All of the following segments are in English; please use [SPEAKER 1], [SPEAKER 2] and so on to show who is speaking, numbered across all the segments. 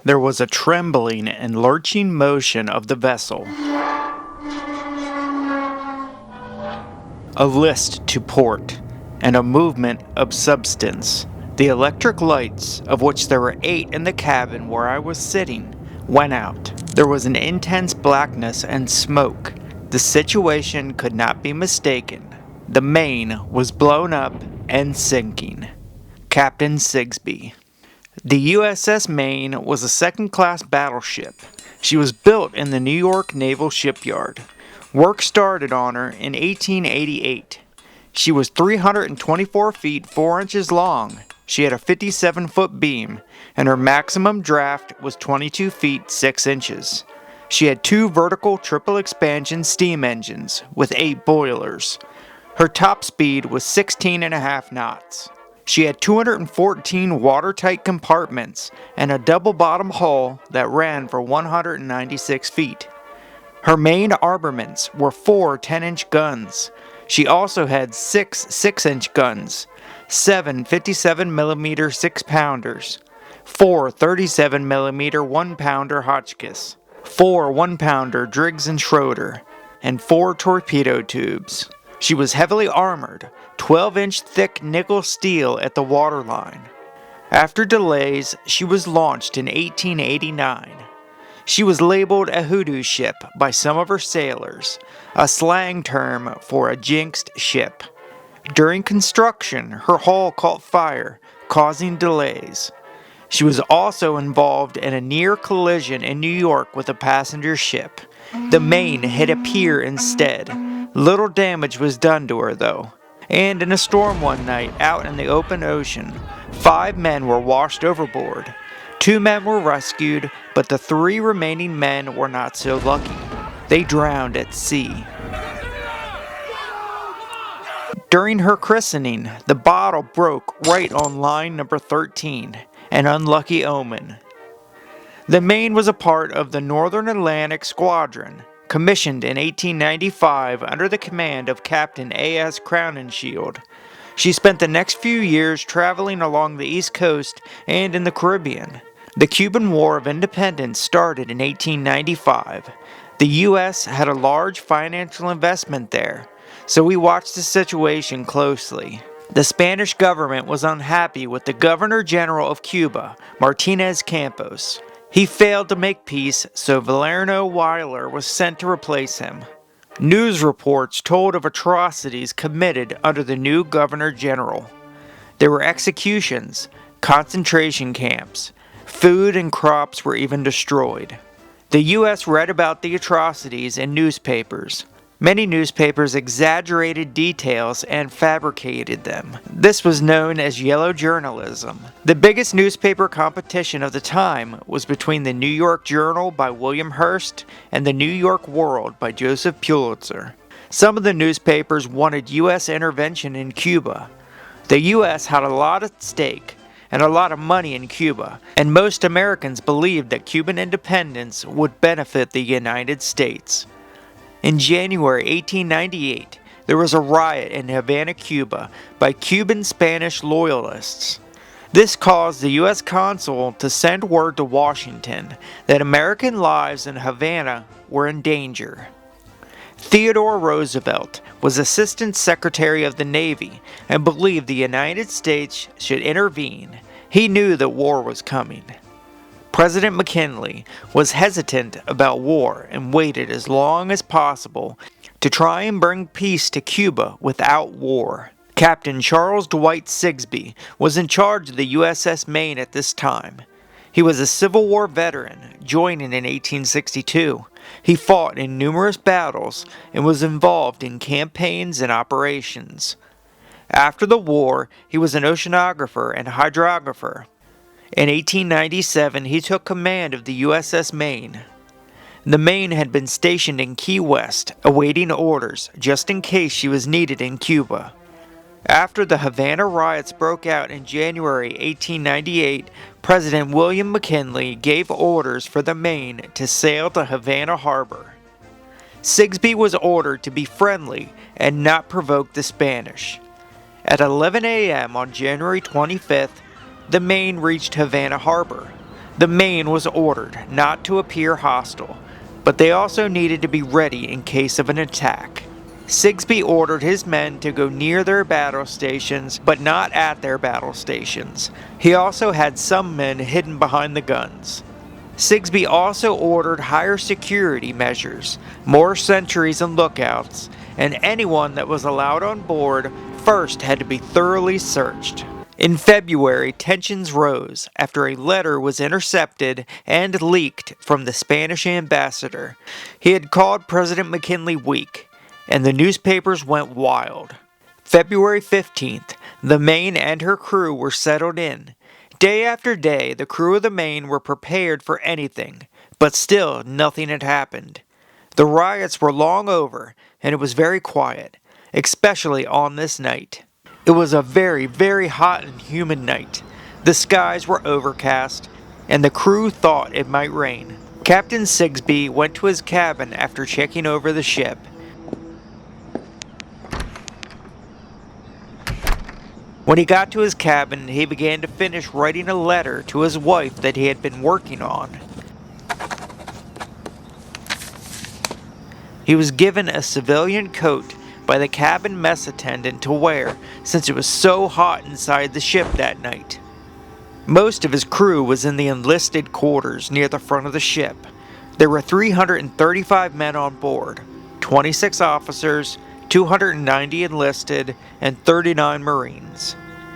[SPEAKER 1] There was a trembling and lurching motion of the vessel. A list to port, and a movement of substance. The electric lights, of which there were 8 in the cabin where I was sitting, went out. There was an intense blackness and smoke. The situation could not be mistaken. The Maine was blown up and sinking. Captain Sigsbee. The USS Maine was a second-class battleship. She was built in the New York Naval Shipyard. Work started on her in 1888. She was 324 feet 4 inches long. She had a 57-foot beam, and her maximum draft was 22 feet 6 inches. She had 2 vertical triple expansion steam engines with 8 boilers. Her top speed was 16.5 knots. She had 214 watertight compartments and a double-bottom hull that ran for 196 feet. Her main armaments were 4 10-inch guns. She also had 6 6-inch guns, 7 57mm 6-pounders, 4 37mm 1-pounder Hotchkiss, 4 1-pounder Driggs and Schroeder, and 4 torpedo tubes. She was heavily armored, 12-inch thick nickel steel at the waterline. After delays, she was launched in 1889. She was labeled a hoodoo ship by some of her sailors, a slang term for a jinxed ship. During construction, her hull caught fire, causing delays. She was also involved in a near collision in New York with a passenger ship. The Maine hit a pier instead. Little damage was done to her, though. And in a storm one night out in the open ocean, 5 men were washed overboard. 2 men were rescued, but the 3 remaining men were not so lucky. They drowned at sea. During her christening, the bottle broke right on line number 13, an unlucky omen. The Maine was a part of the Northern Atlantic Squadron, commissioned in 1895 under the command of Captain A.S. Crowninshield. She spent the next few years traveling along the East Coast and in the Caribbean. The Cuban War of Independence started in 1895. The U.S. had a large financial investment there, so we watched the situation closely. The Spanish government was unhappy with the Governor General of Cuba, Martinez Campos. He failed to make peace, so Valeriano Weyler was sent to replace him. News reports told of atrocities committed under the new Governor General. There were executions, concentration camps, food and crops were even destroyed. The U.S. read about the atrocities in newspapers. Many newspapers exaggerated details and fabricated them. This was known as yellow journalism. The biggest newspaper competition of the time was between the New York Journal by William Hearst and the New York World by Joseph Pulitzer. Some of the newspapers wanted U.S. intervention in Cuba. The U.S. had a lot at stake and a lot of money in Cuba, and most Americans believed that Cuban independence would benefit the United States. In January 1898, there was a riot in Havana, Cuba, by Cuban Spanish loyalists. This caused the U.S. consul to send word to Washington that American lives in Havana were in danger. Theodore Roosevelt was Assistant Secretary of the Navy and believed the United States should intervene. He knew that war was coming. President McKinley was hesitant about war and waited as long as possible to try and bring peace to Cuba without war. Captain Charles Dwight Sigsbee was in charge of the USS Maine at this time. He was a Civil War veteran, joining in 1862. He fought in numerous battles and was involved in campaigns and operations. After the war, he was an oceanographer and hydrographer. In 1897, he took command of the USS Maine. The Maine had been stationed in Key West, awaiting orders, just in case she was needed in Cuba. After the Havana riots broke out in January 1898, President William McKinley gave orders for the Maine to sail to Havana Harbor. Sigsbee was ordered to be friendly and not provoke the Spanish. At 11 a.m. on January 25th, the Maine reached Havana Harbor. The Maine was ordered not to appear hostile, but they also needed to be ready in case of an attack. Sigsbee ordered his men to go near their battle stations, but not at their battle stations. He also had some men hidden behind the guns. Sigsbee also ordered higher security measures, more sentries and lookouts, and anyone that was allowed on board first had to be thoroughly searched. In February, tensions rose after a letter was intercepted and leaked from the Spanish ambassador. He had called President McKinley weak, and the newspapers went wild. February 15th, the Maine and her crew were settled in. Day after day, the crew of the Maine were prepared for anything, but still nothing had happened. The riots were long over, and it was very quiet, especially on this night. It was a very, very hot and humid night. The skies were overcast, and the crew thought it might rain. Captain Sigsbee went to his cabin after checking over the ship. When he got to his cabin, he began to finish writing a letter to his wife that he had been working on. He was given a civilian coat by the cabin mess attendant to wear since it was so hot inside the ship that night. Most of his crew was in the enlisted quarters near the front of the ship. There were 335 men on board, 26 officers, 290 enlisted, and 39 Marines.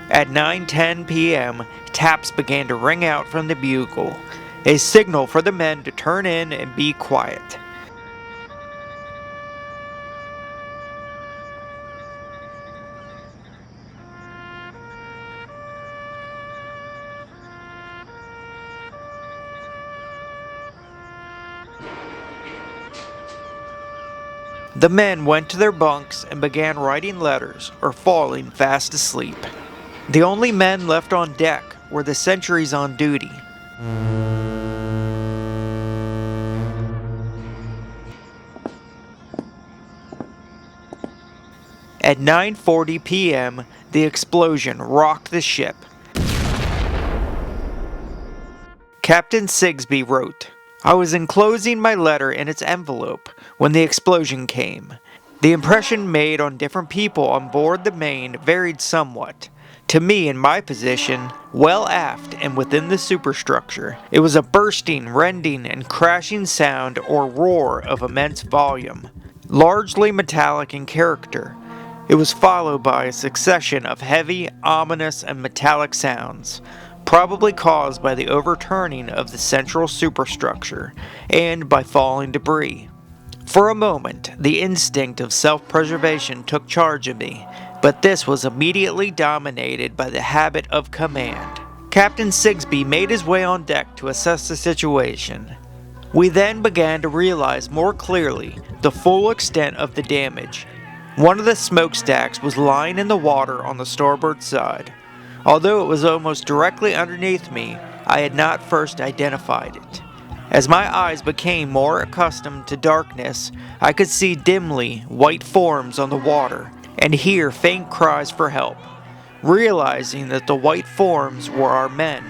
[SPEAKER 1] At 9:10 p.m., taps began to ring out from the bugle, a signal for the men to turn in and be quiet. The men went to their bunks and began writing letters or falling fast asleep. The only men left on deck were the sentries on duty. At 9:40 p.m., the explosion rocked the ship. Captain Sigsbee wrote, "I was enclosing my letter in its envelope when the explosion came. The impression made on different people on board the Maine varied somewhat. To me, in my position, well aft and within the superstructure, it was a bursting, rending, and crashing sound or roar of immense volume, largely metallic in character. It was followed by a succession of heavy, ominous, and metallic sounds, probably caused by the overturning of the central superstructure and by falling debris. For a moment, the instinct of self-preservation took charge of me, but this was immediately dominated by the habit of command." Captain Sigsbee made his way on deck to assess the situation. "We then began to realize more clearly the full extent of the damage. One of the smokestacks was lying in the water on the starboard side. Although it was almost directly underneath me, I had not first identified it. As my eyes became more accustomed to darkness, I could see dimly white forms on the water and hear faint cries for help. Realizing that the white forms were our men,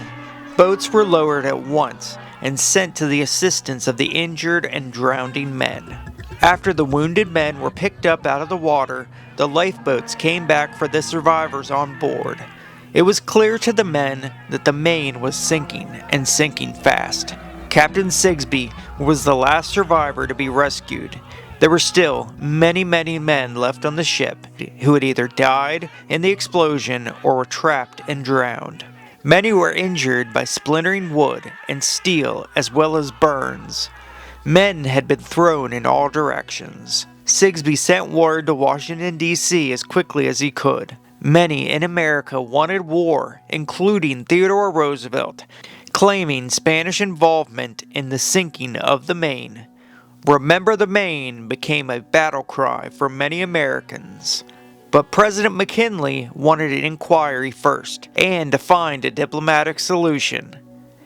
[SPEAKER 1] boats were lowered at once and sent to the assistance of the injured and drowning men. After the wounded men were picked up out of the water, the lifeboats came back for the survivors on board. It was clear to the men that the Maine was sinking, and sinking fast. Captain Sigsbee was the last survivor to be rescued. There were still many, many men left on the ship who had either died in the explosion or were trapped and drowned. Many were injured by splintering wood and steel as well as burns. Men had been thrown in all directions. Sigsbee sent word to Washington, D.C. as quickly as he could. Many in America wanted war, including Theodore Roosevelt, claiming Spanish involvement in the sinking of the Maine. "Remember the Maine" became a battle cry for many Americans. But President McKinley wanted an inquiry first, and to find a diplomatic solution.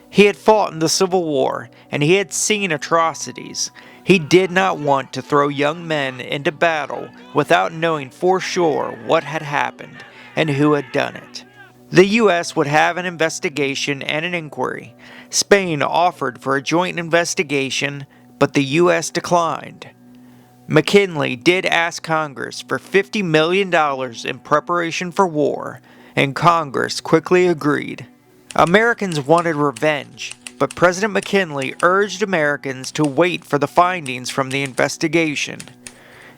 [SPEAKER 1] He had fought in the Civil War, and he had seen atrocities. He did not want to throw young men into battle without knowing for sure what had happened and who had done it. The U.S. would have an investigation and an inquiry. Spain offered for a joint investigation, but the U.S. declined. McKinley did ask Congress for $50 million in preparation for war, and Congress quickly agreed. Americans wanted revenge, but President McKinley urged Americans to wait for the findings from the investigation.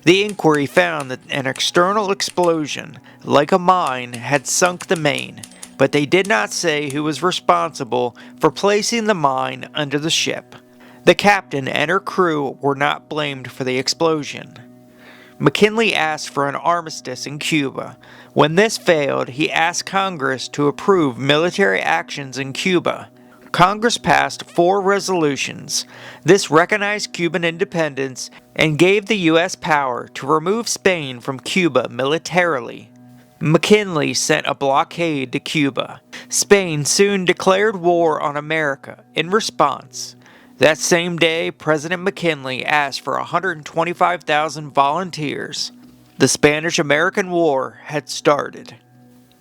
[SPEAKER 1] The inquiry found that an external explosion, like a mine, had sunk the Maine, but they did not say who was responsible for placing the mine under the ship. The captain and her crew were not blamed for the explosion. McKinley asked for an armistice in Cuba. When this failed, he asked Congress to approve military actions in Cuba. Congress passed 4 resolutions. This recognized Cuban independence and gave the U.S. power to remove Spain from Cuba militarily. McKinley sent a blockade to Cuba. Spain soon declared war on America in response. That same day, President McKinley asked for 125,000 volunteers. The Spanish-American War had started.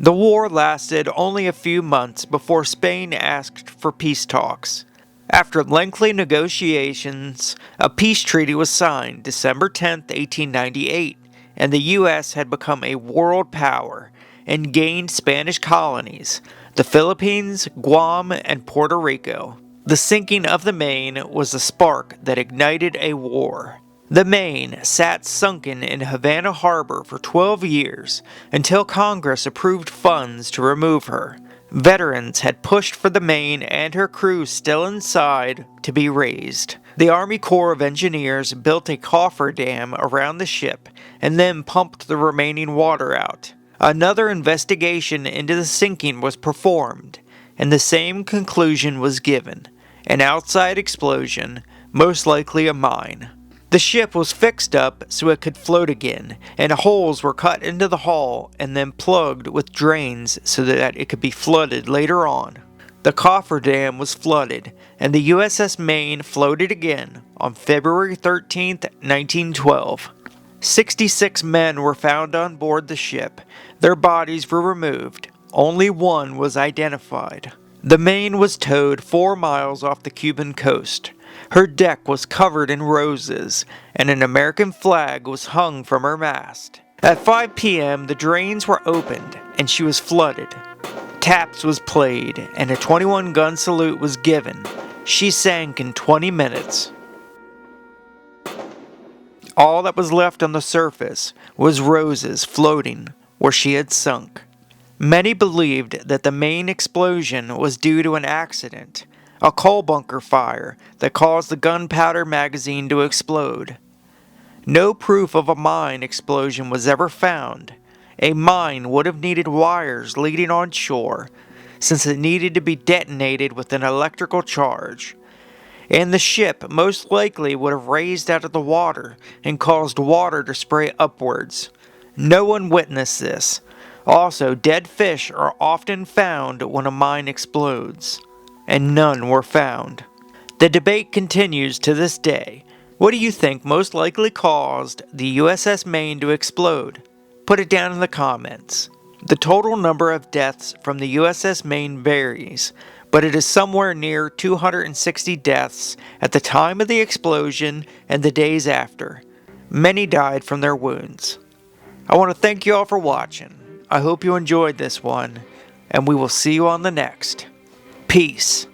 [SPEAKER 1] The war lasted only a few months before Spain asked for peace talks. After lengthy negotiations, a peace treaty was signed December 10, 1898, and the U.S. had become a world power and gained Spanish colonies, the Philippines, Guam, and Puerto Rico. The sinking of the Maine was the spark that ignited a war. The Maine sat sunken in Havana harbor for 12 years until Congress approved funds to remove her. Veterans had pushed for the Maine and her crew still inside to be raised. The Army Corps of Engineers built a cofferdam around the ship and then pumped the remaining water out. Another investigation into the sinking was performed, and the same conclusion was given: an outside explosion, most likely a mine. The ship was fixed up so it could float again, and holes were cut into the hull and then plugged with drains so that it could be flooded later on. The cofferdam was flooded, and the USS Maine floated again on February 13, 1912. 66 men were found on board the ship. Their bodies were removed. Only one was identified. The Maine was towed 4 miles off the Cuban coast. Her deck was covered in roses, and an American flag was hung from her mast. At 5 p.m., the drains were opened, and she was flooded. Taps was played, and a 21-gun salute was given. She sank in 20 minutes. All that was left on the surface was roses floating where she had sunk. Many believed that the Maine explosion was due to an accident, a coal bunker fire that caused the gunpowder magazine to explode. No proof of a mine explosion was ever found. A mine would have needed wires leading on shore, since it needed to be detonated with an electrical charge. And the ship most likely would have raised out of the water and caused water to spray upwards. No one witnessed this. Also, dead fish are often found when a mine explodes, and none were found. The debate continues to this day. What do you think most likely caused the USS Maine to explode? Put it down in the comments. The total number of deaths from the USS Maine varies, but it is somewhere near 260 deaths at the time of the explosion and the days after. Many died from their wounds. I want to thank you all for watching. I hope you enjoyed this one, and we will see you on the next. Peace.